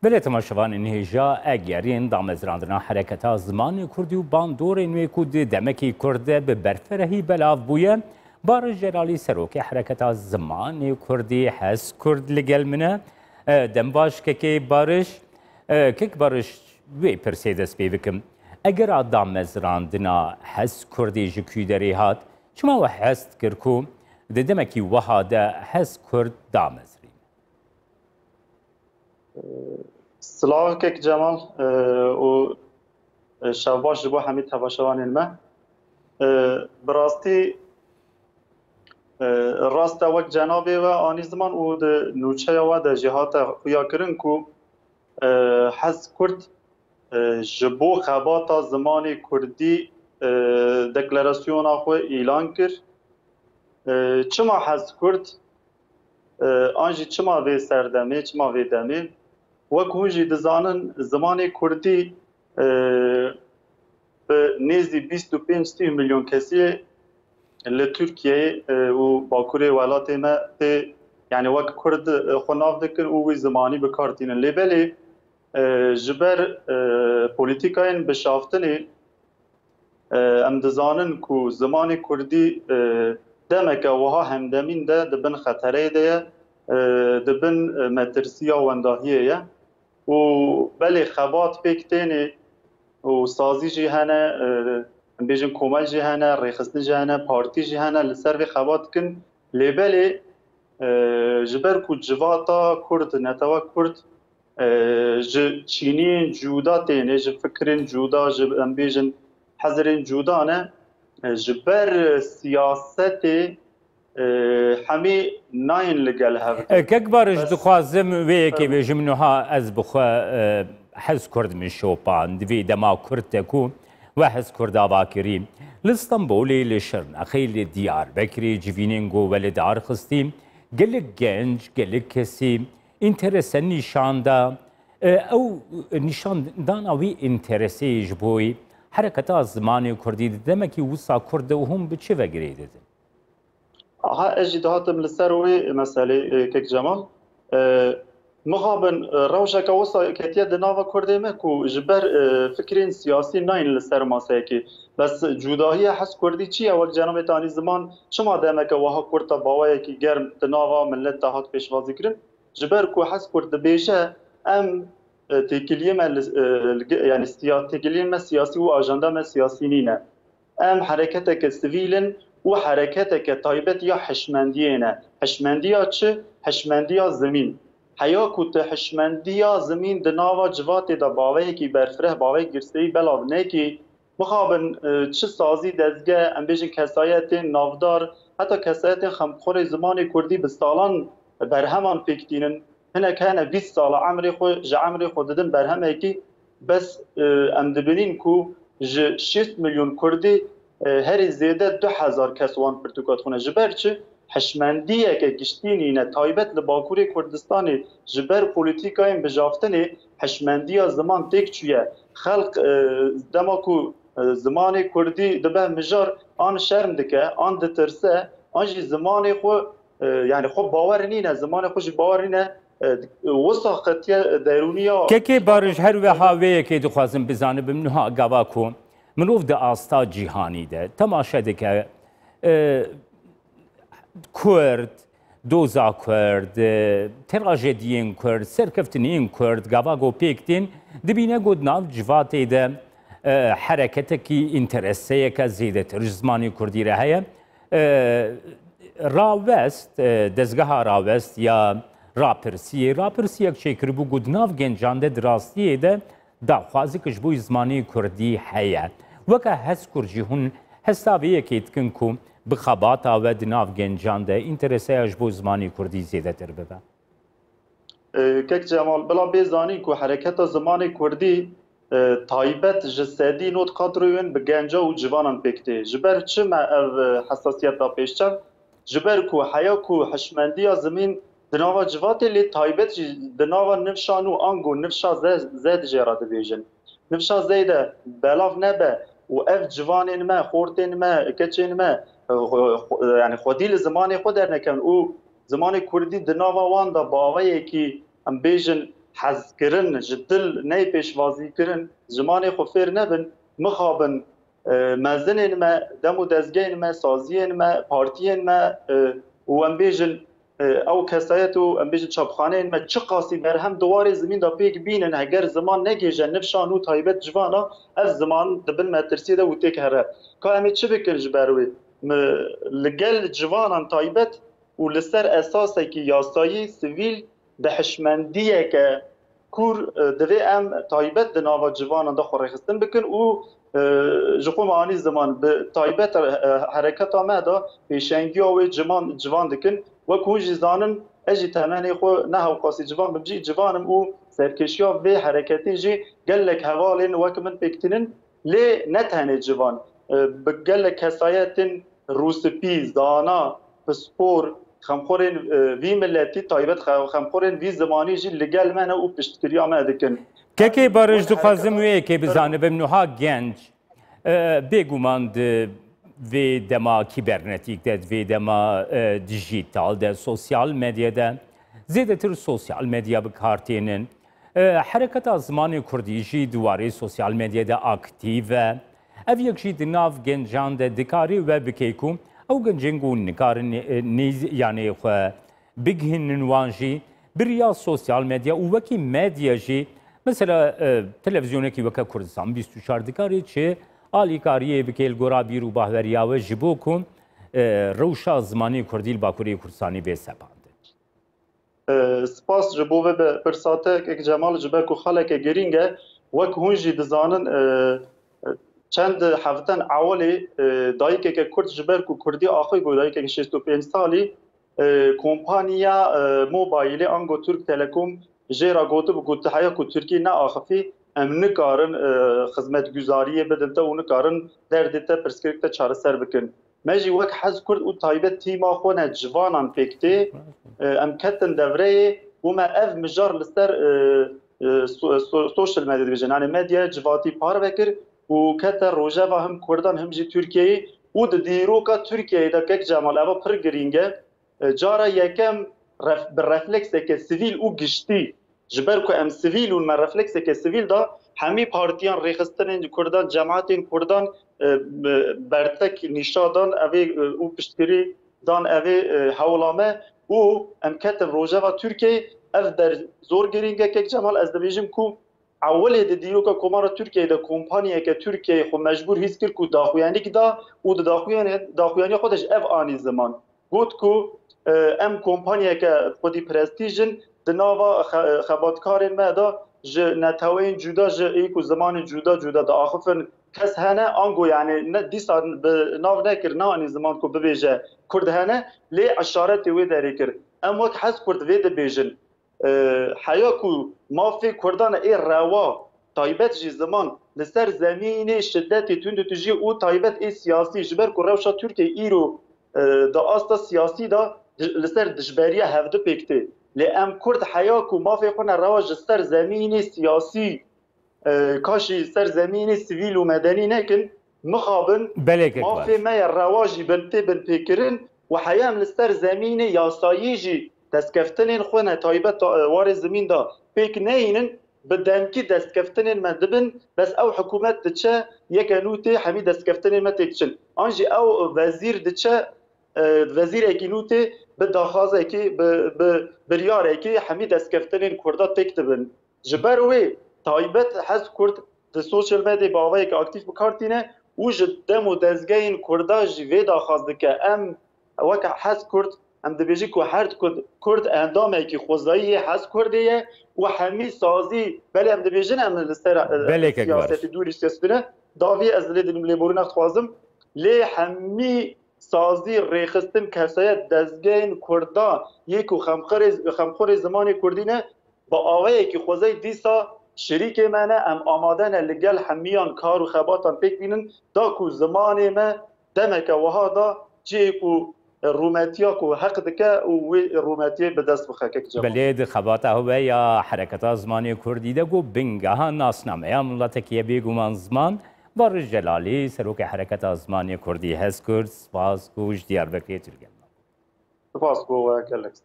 بله تماشاوان انهیجا اگرین دامزراندنا حرکتا زمان کردی و باندور نوی کود دمکی کرده به برفرهی بلاو بویه بارش جلالی سروک حرکتا زمان کردی حس کرد لگل منه دم باش که بارش وی پرسیدس بیوکم اگر دامزراندنا حس کردی جکوی داری هات چما و حست کرکو دمکی وحاده حس کرد دامزرین سلام كيك جمال و شباش جبو حميد تباشوان ما براستي راست وقت جنابي و آني زمان و نوچه و ده جهات خویا کرن کو حز کرد جبو خباتا زمان کردی دکلاراسیون خو اعلان کر چما حز کرد آنجی چما وی سردمه چما وی دمه وەکو جی دەزانن زمانی کوردی نێزی 25 میلیۆن کەسی لە تورکیە و باکوورێ وڵاتێ me pê yani wek Kurd xwe nav dikin û wî zimanî bikartînin lêbelê ji ber polîtîkayên bişaftinê em dizanin ku zimanê Kurdî demeke wiha hemdemîn de dibin xeterê de ye dibin metirsiya wendahiyê ye و بله خبات پێک تێنێ و سازی جی هەنە بێژن کۆمەل جی هەنە ڕێخستن جی هەنە پارتی جی هەنە لەسەر vê خەبات بکن لێبەلێ ji ber ku civata Kurd netewek Kurd ji çîniyên cuda têne ji fikirên cuda ji em bêjin hezirên cuda ne ji ber siyasetê همه ناین لگل هفت که بارش دخوازم وی که بیجم نها از بخوا حز کرد من شوپان دوی دما کرد تکون و حز کرد آواکریم لستنبولی لشرن اخیل دیار بکری جوینینگو ولدار خستیم گلک گنج گلک کسی انترسن نشانده او نشاندان اوی انترسی جبوی حرکت از زمانی کردی دمکی وسا کرد و هم به چه وگریده ها اجي دهاتم لسروي مسألة كيك جمال مغابن روشك وصا كتيا دناوا كردي مكو جبر فكرين سياسي ناين لسر ماساكي بس جداهية حس كردي چي اول جناب تاني زمان شما دمك وها كرتا باوايا كي گرم دناوا ملت هات پیشوازی کرن جبر كو حس كرد بيجا ام تكليم يعني تكليم سياسي و اجندا ما سياسي نينا ام حركتك سيفيلن و حرکت که تایبت یا حشمندیه حشمندیا چه؟ حشمندیا زمین حیا کوت حشمندیا زمین دناوا جوات دا باوی کی برفره باوی گرسهی بلاو نه کی مخابن چه سازی دزگه ام بیجن کسایت نافدار حتی کسایت خمخور زمان کردی به سالان برهمان فکتینن هنه که هنه 20 سال عمری خود ددن برهمه کی بس ام دبینین کو 6 میلیون کردی هر زیده 2000 کس وان پرتوکات خونه جبر چه حشمندیه که گشتینی نه تایبت لباکوری کردستانی جبر پولیتیکای بجافتنی حشمندیه زمان تک چیه خلق دماکو زمان کردی دبه مجار آن شرم دکه آن دترسه آنجی زمان خو یعنی خو باور نینه زمان خوش باور نینه وساقتیه درونیه که بارش هر و هاویه که دخوازم بزانه بمنها گوا کن منوف ده آستا جیهانی ده تماشا ده که کرد دوزا کرد تراژدین کرد سرکفتنین کرد گاواگو پیکتین دبینه گود ناو جواتی ده حرکت کی انترسه که زیده تر زمانی کردی ره هیا راوست دزگاه راوست یا راپرسی یک چیکر بو گود ناو گنجانده دراستی ده داخوازی کش بوی زمانی کردی هیا وکه هست کرجی هون حسابیه که اتکن کم بخباتا و دناف گنجان ده انترسه اش بو زمانی کردی زیده تر ببه کک جمال بلا بیزانی که حرکت زمانی کردی تایبت جسدی نوت قدروین به گنجا و جوانان بکته جبر چه ما حساسیت دا پیشتر جبر که حیا که حشمندی زمین دناوا جواتی لی تایبت دناوا نفشان و آنگو نفشا زید جراده بیجن نفشا زیده بلاف نبه و اف جوانین ما خورتین ما کچین ما yani خودی زمانی خود در نکن او زمان کردی دناوا وان دا باوی کی ام بیجن حزکردن جدل نه پیشوازی کردن زمان خفیر نبن مخابن مزنین ما دمو دزگین ما سازین ما پارتین ما و ام بیجن او کسایت و ام بیجن چاپخانه ما چه قاسی بر هم دوار زمین دا پیک بینن اگر زمان نگیجن نفشان و تایبت جوانا از زمان دبن ما ترسیده و تک هره که امی چه بکن جبروی لگل جوانان تایبت و لسر اساسه که یاسایی سویل به حشمندیه که کور دوی ام تایبت دناوا جوانان دا خوره خستن بکن و جخوم آنی زمان به تایبت حرکت آمده پیشنگی و جوان دکن و کنجی زانن اجی تمنی خو نه و قاسی جوان بمجی جوانم او سرکشیا و حرکتی جی گلک حوالین و کمن بکتنن لی نتهنه جوان بگلک حسایتن روسپی زانا پسپور خمخورین وی ملتی تایبت خمخورین وی زمانی جی لگل منه او پشتکری آمده دکن که بارش دخوازم وی که بزانه بمنوها گنج بگوماند وی دما کیبرنتیک ده وی دما دیجیتال ده سوسیال مدیا ده زیاده تر سوسیال مدیا بکارتینن حرکت از زمان کردی جی دواری سوسیال مدیا ده اکتیو او یک جی دناف گنجان ده دکاری و بکیکم او گنجنگو نکارن نیز یعنی خو بگهن نوانجی بریا سوسیال مدیا و وکی مدیا جی مثلا تلویزیونه کی وکا کردستان 24 دکاری چه آلی کاریه بکیل گورا بیرو باهوریا و جبو کن روشا زمانی کردیل باکوری کردستانی به سپانده سپاس جبو به پرساته که جمال جبه که خالک گرینگه وک هونجی دزانن چند هفتن اولی دایی که کرد جبر که کردی آخوی گو دایی که 65 سالی کمپانیا موبایلی انگو ترک تلکوم جیرا گوتو بگوت حیا که ترکی نه آخفی ام نکارن خدمت گزاریه بدن تا و نکارن دردتا پرسکریکتا چاره سر بکن مجی وک حز کرد او تایبت تیما خونه جوانان پیکتی ام کتن دوره و ما اف مجار لستر سوشل مدیا بیجن یعنی مدیا جواتی پار بکر و کتر روژه و هم کردان هم جی ترکیه و دیروکا ترکیه دا که جمال اوا پر گرینگه جارا یکم بالرفلكس که سیویل او گشتی جبر که ام سیویل و من رفلكس که سیویل دا همی پارتیان ریخستن کردان جماعتین کردان برتک نشادان اوی او پشتگیری دان اوی حولامه او ام کتن روژه و ترکیه اف در زور گرینگه که جمال از دبیجم کو اوله د دیروکا کومارا ترکیه د کمپانیه که ترکیه خو مجبور هیچ کرد کو داخویانی که دا او داخویانی خودش اف آنی زمان گفت کو ام کمپانیه که خودی پرستیژن دناوا خباتکارین ما دا ج نتوین جدا ج ایکو زمان جدا دا آخفن کس هنه آنگو یعنی نه دیسا به ناو نکر نه آنی زمان کو ببیجه کرد هنه لی اشارت وی داری کرد ام وقت حس کرد وی ده بیجن حیا کو مافی کردان ای روا تایبت جی زمان لسر زمین شدتی تند تجی او تایبت ای سیاسی جبر کو روشا ترکیه ایرو دا آستا سیاسی دا لسر دجبریه هفته پیکته لی ام کرد حیا کو مافی خونه رواج سر زمین سیاسی کاشی سر زمین سیویل و مدنی نکن مخابن مافی ما رواجی بنته بن پیکرن و حیام لسر زمین یاسایی جی دستکفتنین خونه تایبت وار زمین دا پیک نینن بدمکی دستکفتنین مدبن بس او حکومت دچه یک نوته همی دستکفتنین متکچن آنجی او وزیر دچه وزیر اکینوته به داخازه که به بریاره که همی دستکفتنین کرده تکتبن جبروی تایبت حز کرد د سوشل مدیا باوی که اکتیف بکارتینه و جدم و دزگین کرده جوی داخاز دکه ام وک حز کرد ام دبیجی که هر کرد اندامه که خوزایی حز کرده و همی سازی بله ام دبیجن ام لستر سیاست دوری سیاستونه داوی از لیبورون اختوازم لی همی سازی ریخستن کسایت دزگین کرده یکو خمخور زمان کردینه با آوهی که خوزای دیسا شریک منه ام آمادن لگل همیان کار و خباتان پیک بینن دا کو زمان ما دمک وها دا جی کو روماتیا کو حق دکه و روماتیا به دست بخه که جمع بلید خبات هوا یا حرکت زمانی کردی ده گو بنگاه ناسنامه یا ملتکیه بیگو من زمان بار جلالی سروک حرکت زمانی کردی هست کرد سپاس گوش دیار بکری ترگم سپاس گو گلکس